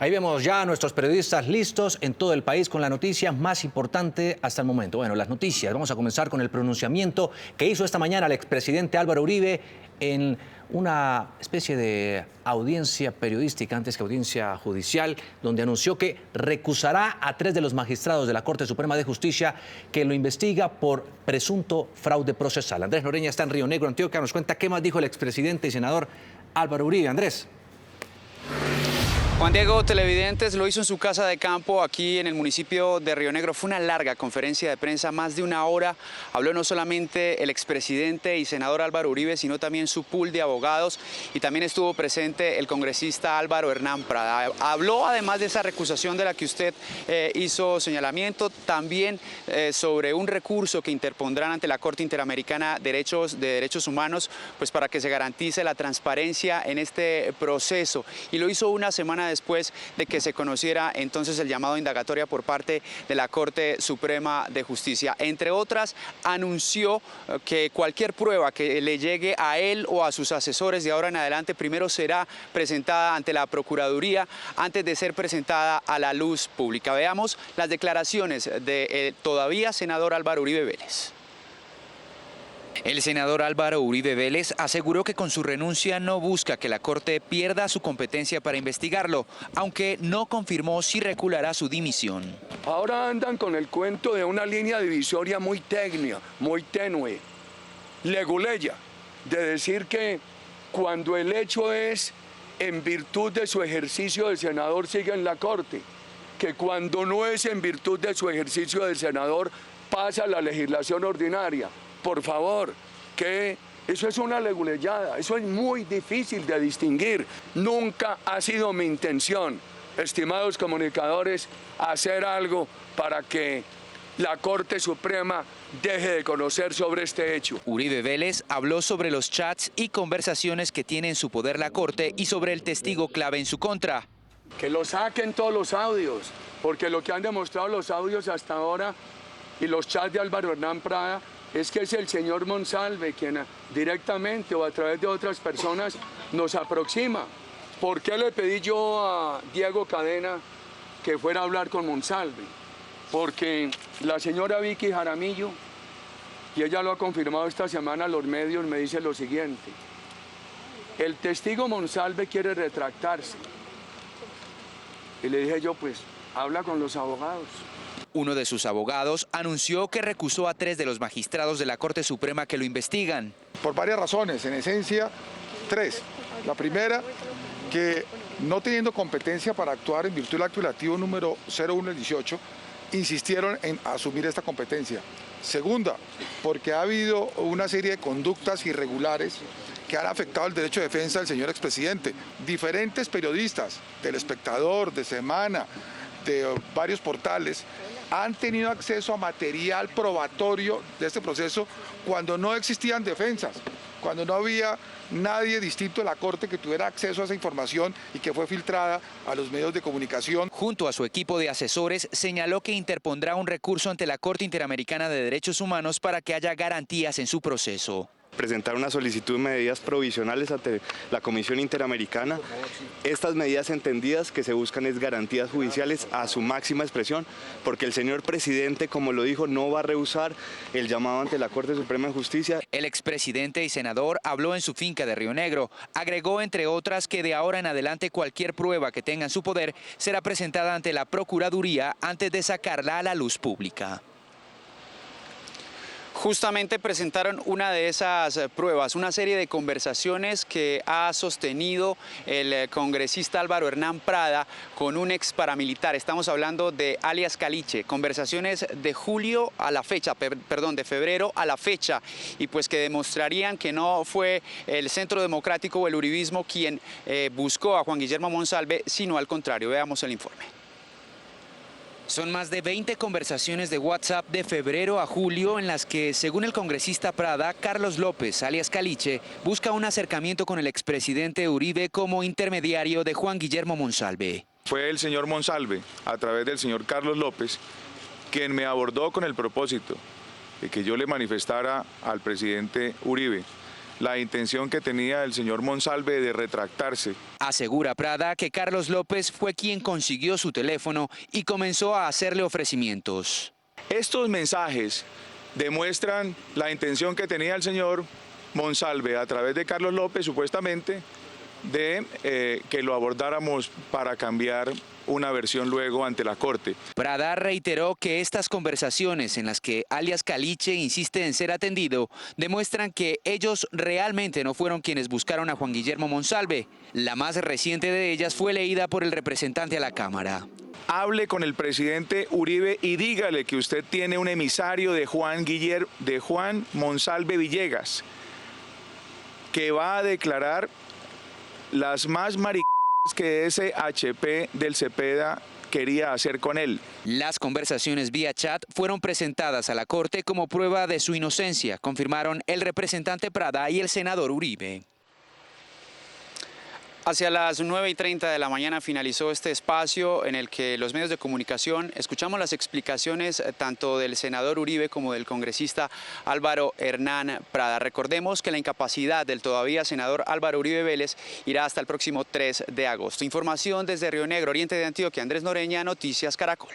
Ahí vemos ya a nuestros periodistas listos en todo el país con la noticia más importante hasta el momento. Bueno, las noticias. Vamos a comenzar con el pronunciamiento que hizo esta mañana el expresidente Álvaro Uribe en una especie de audiencia periodística, antes que audiencia judicial, donde anunció que recusará a 3 de los magistrados de la Corte Suprema de Justicia que lo investiga por presunto fraude procesal. Andrés Noreña está en Río Negro, Antioquia. Nos cuenta qué más dijo el expresidente y senador Álvaro Uribe. Andrés. Juan Diego, televidentes, lo hizo en su casa de campo aquí en el municipio de Río Negro. Fue una larga conferencia de prensa, más de una hora. Habló no solamente el expresidente y senador Álvaro Uribe, sino también su pool de abogados, y también estuvo presente el congresista Álvaro Hernán Prada. Habló además de esa recusación de la que usted hizo señalamiento, también sobre un recurso que interpondrán ante la Corte Interamericana de Derechos Humanos, pues para que se garantice la transparencia en este proceso. Y lo hizo una semana después de que se conociera entonces el llamado a indagatoria por parte de la Corte Suprema de Justicia. Entre otras, anunció que cualquier prueba que le llegue a él o a sus asesores de ahora en adelante primero será presentada ante la Procuraduría antes de ser presentada a la luz pública. Veamos las declaraciones de todavía senador Álvaro Uribe Vélez. El senador Álvaro Uribe Vélez aseguró que con su renuncia no busca que la Corte pierda su competencia para investigarlo, aunque no confirmó si reculará su dimisión. Ahora andan con el cuento de una línea divisoria muy técnica, muy tenue, leguleya, de decir que cuando el hecho es en virtud de su ejercicio de senador sigue en la Corte, que cuando no es en virtud de su ejercicio de senador pasa a la legislación ordinaria. Por favor, que eso es una leguleyada, eso es muy difícil de distinguir. Nunca ha sido mi intención, estimados comunicadores, hacer algo para que la Corte Suprema deje de conocer sobre este hecho. Uribe Vélez habló sobre los chats y conversaciones que tiene en su poder la Corte y sobre el testigo clave en su contra. Que lo saquen todos los audios, porque lo que han demostrado los audios hasta ahora y los chats de Álvaro Hernán Prada es que es el señor Monsalve quien directamente o a través de otras personas nos aproxima. ¿Por qué le pedí yo a Diego Cadena que fuera a hablar con Monsalve? Porque la señora Vicky Jaramillo, y ella lo ha confirmado esta semana a los medios, me dice lo siguiente: el testigo Monsalve quiere retractarse. Y le dije yo, pues, habla con los abogados. Uno de sus abogados anunció que recusó a 3 de los magistrados de la Corte Suprema que lo investigan. Por varias razones, en esencia 3. La primera, que no teniendo competencia para actuar en virtud del acto legislativo número 01 del 18, insistieron en asumir esta competencia. Segunda, porque ha habido una serie de conductas irregulares que han afectado el derecho de defensa del señor expresidente. Diferentes periodistas, del Espectador, de Semana, de varios portales, han tenido acceso a material probatorio de este proceso cuando no existían defensas, cuando no había nadie distinto de la Corte que tuviera acceso a esa información y que fue filtrada a los medios de comunicación. Junto a su equipo de asesores, señaló que interpondrá un recurso ante la Corte Interamericana de Derechos Humanos para que haya garantías en su proceso. Presentar una solicitud de medidas provisionales ante la Comisión Interamericana. Estas medidas entendidas que se buscan es garantías judiciales a su máxima expresión, porque el señor presidente, como lo dijo, no va a rehusar el llamado ante la Corte Suprema de Justicia. El expresidente y senador habló en su finca de Río Negro. Agregó, entre otras, que de ahora en adelante cualquier prueba que tenga en su poder será presentada ante la Procuraduría antes de sacarla a la luz pública. Justamente presentaron una de esas pruebas, una serie de conversaciones que ha sostenido el congresista Álvaro Hernán Prada con un ex paramilitar. Estamos hablando de alias Caliche, conversaciones de julio a la fecha, de febrero a la fecha, y pues que demostrarían que no fue el Centro Democrático o el uribismo quien buscó a Juan Guillermo Monsalve, sino al contrario. Veamos el informe. Son más de 20 conversaciones de WhatsApp de febrero a julio en las que, según el congresista Prada, Carlos López, alias Caliche, busca un acercamiento con el expresidente Uribe como intermediario de Juan Guillermo Monsalve. Fue el señor Monsalve, a través del señor Carlos López, quien me abordó con el propósito de que yo le manifestara al presidente Uribe la intención que tenía el señor Monsalve de retractarse. Asegura Prada que Carlos López fue quien consiguió su teléfono y comenzó a hacerle ofrecimientos. Estos mensajes demuestran la intención que tenía el señor Monsalve a través de Carlos López, supuestamente, de que lo abordáramos para cambiar una versión luego ante la Corte. Prada reiteró que estas conversaciones en las que alias Caliche insiste en ser atendido demuestran que ellos realmente no fueron quienes buscaron a Juan Guillermo Monsalve. La más reciente de ellas fue leída por el representante a la Cámara. Hable con el presidente Uribe y dígale que usted tiene un emisario de Juan Monsalve Villegas, que va a declarar las más que ese HP del Cepeda quería hacer con él. Las conversaciones vía chat fueron presentadas a la Corte como prueba de su inocencia, confirmaron el representante Prada y el senador Uribe. Hacia las 9:30 de la mañana finalizó este espacio en el que los medios de comunicación escuchamos las explicaciones tanto del senador Uribe como del congresista Álvaro Hernán Prada. Recordemos que la incapacidad del todavía senador Álvaro Uribe Vélez irá hasta el próximo 3 de agosto. Información desde Río Negro, oriente de Antioquia. Andrés Noreña, Noticias Caracol.